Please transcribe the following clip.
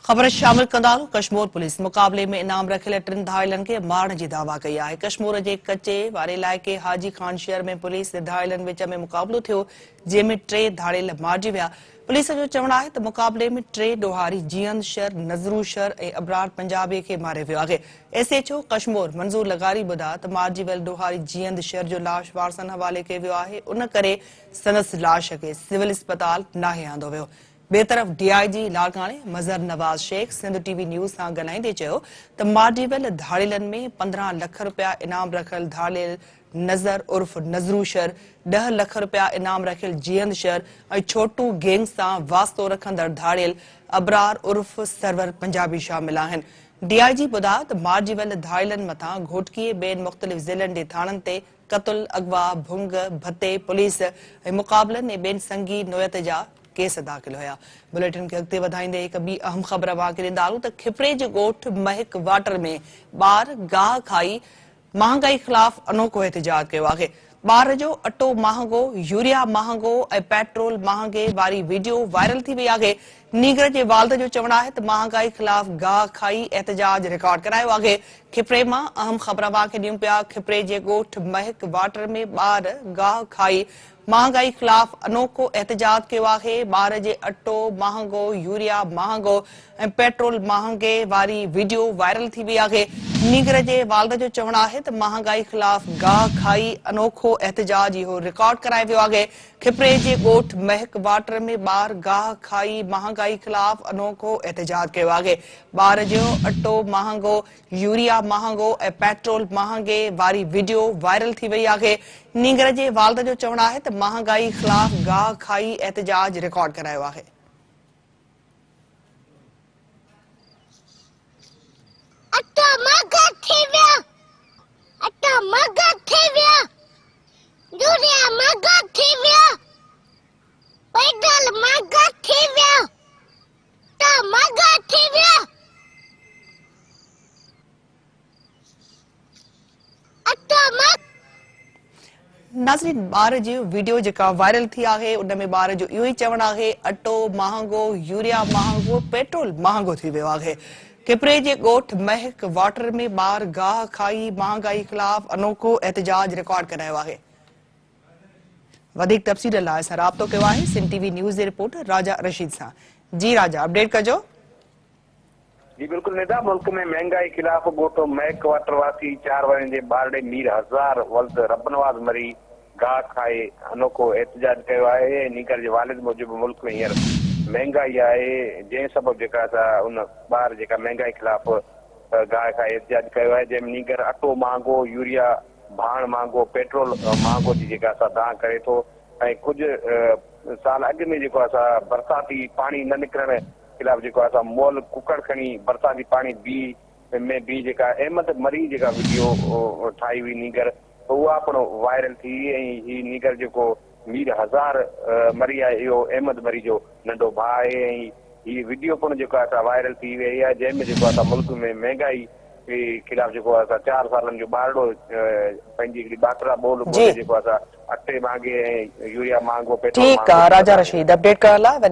खबर शामिल कंदालू कश्मीर पुलिस मुकाबले में इनाम रखियल टिन धाइलन के मारण की दावा कई है। कश्मीर के कच्चे वारे इलाइक़े हाजी खान शहर में पुलिस धाइलन विच में मुकाबलो थियो, जंहिंमें 3 धाड़ेल मारिजी विया। पुलिस जो चवणु आहे त मुकाबले में 3 डोहारी जियंद शहर, नज़रू शहर ऐं अबरार पंजाबी के मारे वियो आहे। SHO कश्मीर मंजूर लगारी ॿुधा त मारिजी वियल डोहारी जियंद शहर जो लाश वारसन हवाले कयो वियो आहे। उन करे संदसि लाश खे सिविल अस्पताल नाहे आंदो वियो। बेतरफ़ DIG लाड़काणे मज़हर नवाज़ शेख सिंध TV न्यूज़ सां ॻाल्हाईंदे चयो त मारिजी वियल धाड़ेलनि में 15 लख रुपया इनाम रखियल धाड़ेल नज़र उर्फ नज़रू शहर, 10 लख रुपया इनाम रखियल जियंद शहर ऐं छोटू गैंग सां वास्तो रखंदड़ धाड़ेल अबरार उर्फ सरवर पंजाबी शामिल आहिनि। DIG ॿुधा त मारिजी वियल धाड़ेलनि मथां घोटकीअ ॿियनि मुख़्तलिफ़ ज़िलनि जे थाणनि ते क़त्ल, अगवा, भुंग, भते, पुलिस ऐं मुक़ाबलनि ऐं ॿियनि संगी नोयत जा केस दाख़िल हुआ। बुलेटिन के अॻिते वधाईंदे हिकु ॿी अहम ख़बर अवांखे ॾींदासूं त खिपरे जे ॻोठ महक वाटर में ॿार गाह खाई महांगाई ख़िलाफ़ अनोखो एहतिजाज कयो आहे। ॿार जो अटो महांगो, यूरिया महांगो ऐं पेट्रोल महांगे वारी वीडियो वायरल थी वई आहे। नीगर जे वालिद जो चवणु आहे त महांगाई ख़िलाफ़ गाह खाई एहतिजाज रिकॉर्ड करायो आहे। खिपरे मां अहम ख़बर अवांखे ॾियूं पिया। खिपरे जे ॻोठ महक वाटर में ॿार गाह खाई महांगाई ख़िलाफ़ अनोखो एहतिजाज कयो आहे। ॿार जे अटो महांगो, यूरिया महांगो ऐं पेट्रोल महांगे वारी वीडियो वायरल थी वई आहे। नीगर जे वालिद जो चवणु आहे त महांगाई ख़िलाफ़ गाह खाई अनोखो एहतिजाज इहो रिकॉर्ड करायो वियो आहे। खिपरे जे ॻोठ महक वाटर में ॿार गाह खाई महांगाई ख़िलाफ़ अनोखो एहतिजाज कयो आहे। ॿार जो अटो महांगो, यूरिया महांगो ऐं पेट्रोल महांगे वारी वीडियो वायरल थी वई आहे। नीगर जे वालिद जो चवणु आहे त महांगाई ख़िलाफ़ गाह खाई एहतिजाज रिकॉर्ड करायो आहे। अटो महंगा थी विया, अटो महंगा थी विया, यूरिया महंगा थी विया, पेट्रोल महंगा थी विया, अटो महंगा थी विया, अटो नाज़रीन, ॿार जी वीडियो जेका वायरल थी आहे उन में ॿार जो इहो ई चवणु आहे अटो महांगो, यूरिया महांगो, पेट्रोल महांगो थी वियो आहे। खिपरे जे ॻोठ महक वाटर में ॿार गाह खाई महांगाई ख़िलाफ़ अनोखो एहतिजाज रिकॉर्ड करायो आहे। वधीक तफ़सील लाइ असां राब्तो कयो आहे सिंध TV न्यूज़ जे रिपोर्टर राजा रशीद सां। जी राजा, अपडेट कजो। जी बिल्कुल निदा, मुल्क में महंगाई खिलाफ गोठो महक वाटर वासी 4 वरनि जे ॿारड़े मीर हज़ार वल्द रबनवाज़ मरी गाह खाए अनोखो एहतिजाज कयो आहे। नीगर जे वालिद मूजिबि मुल्क में हींअर महंगाई आहे, जंहिं सबबु जेका असां उन ॿार जेका महंगाई खिलाफ़ गाह खाए एहतिजाज कयो आहे, जंहिंमें नीगर अटो महांगो, यूरिया भाण महांगो, पेट्रोल महांगो जी जेका असां दांह करे थो। ऐं कुझु साल अॻु में जेको असां बरसाती पाणी न निकिरण खिलाफ़ जेको असां मोल कुकड़ खणी बरसाती पाणी में बि जेका अहमद मरी जेका वीडियो ठाही हुई नीगर, उहा पिणु वायरल थी। ऐं ही नीगर जेको मीर हज़ार मरी आहे, इहो अहमद मरी जो नंढो भाउ आहे। ऐं ही वीडियो पिणु जेको असां वायरल थी वई आहे, जंहिंमें जेको असां मुल्क में महंगाई खिलाफ़ जेको असां 4 सालनि जो ॿारड़ो पंहिंजी हिकिड़ी बातरा बोल जेको असां अटे महांगे ऐं यूरिया महांगो, पेट्रोल ठीकु आहे राजा रशीद, अपडेट करण लाइ।